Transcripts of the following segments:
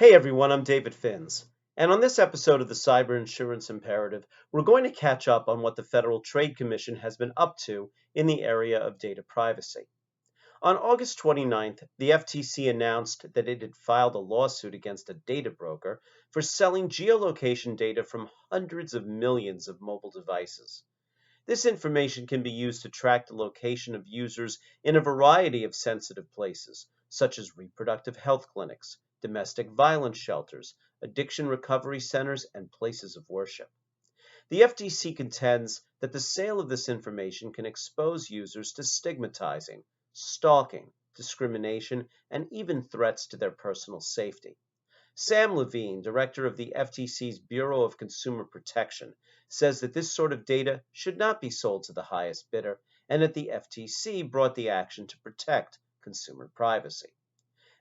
Hey everyone, I'm David Finz. And on this episode of the Cyber Insurance Imperative, we're going to catch up on what the Federal Trade Commission has been up to in the area of data privacy. On August 29th, the FTC announced that it had filed a lawsuit against a data broker for selling geolocation data from hundreds of millions of mobile devices. This information can be used to track the location of users in a variety of sensitive places, such as reproductive health clinics, domestic violence shelters, addiction recovery centers, and places of worship. The FTC contends that the sale of this information can expose users to stigmatizing, stalking, discrimination, and even threats to their personal safety. Sam Levine, director of the FTC's Bureau of Consumer Protection, says that this sort of data should not be sold to the highest bidder and that the FTC brought the action to protect consumer privacy.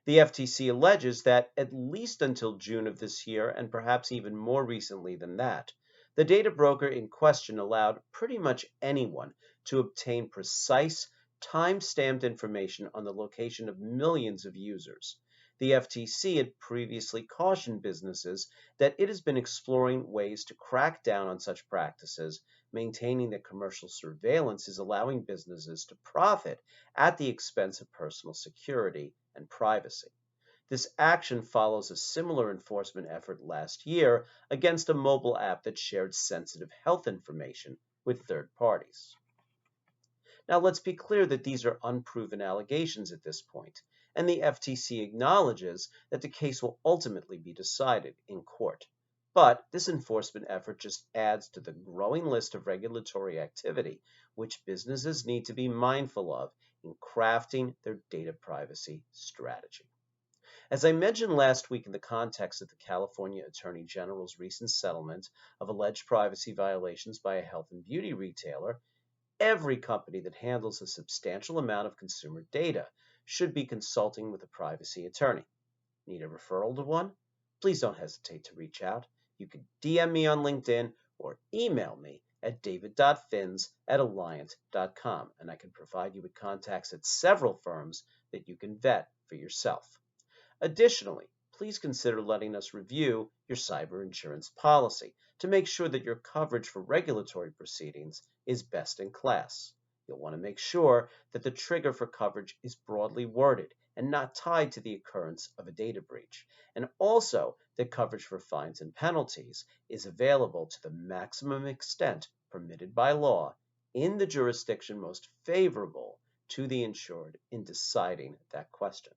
The FTC alleges that at least until June of this year, and perhaps even more recently than that, the data broker in question allowed pretty much anyone to obtain precise, time-stamped information on the location of millions of users. The FTC had previously cautioned businesses that it has been exploring ways to crack down on such practices, maintaining that commercial surveillance is allowing businesses to profit at the expense of personal security and privacy. This action follows a similar enforcement effort last year against a mobile app that shared sensitive health information with third parties. Now, let's be clear that these are unproven allegations at this point, and the FTC acknowledges that the case will ultimately be decided in court. But this enforcement effort just adds to the growing list of regulatory activity which businesses need to be mindful of in crafting their data privacy strategy. As I mentioned last week in the context of the California Attorney General's recent settlement of alleged privacy violations by a health and beauty retailer, every company that handles a substantial amount of consumer data should be consulting with a privacy attorney. Need a referral to one? Please don't hesitate to reach out. You can DM me on LinkedIn or email me at david.fins@alliant.com, and I can provide you with contacts at several firms that you can vet for yourself. Additionally, please consider letting us review your cyber insurance policy to make sure that your coverage for regulatory proceedings is best in class. You'll want to make sure that the trigger for coverage is broadly worded and not tied to the occurrence of a data breach, and also that coverage for fines and penalties is available to the maximum extent permitted by law in the jurisdiction most favorable to the insured in deciding that question.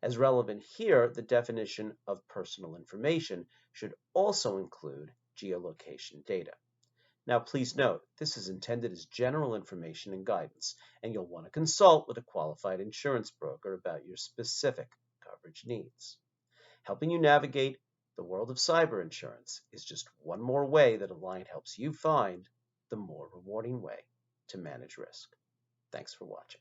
As relevant here, the definition of personal information should also include geolocation data. Now, please note, this is intended as general information and guidance, and you'll want to consult with a qualified insurance broker about your specific coverage needs. Helping you navigate the world of cyber insurance is just one more way that Alliant helps you find the more rewarding way to manage risk. Thanks for watching.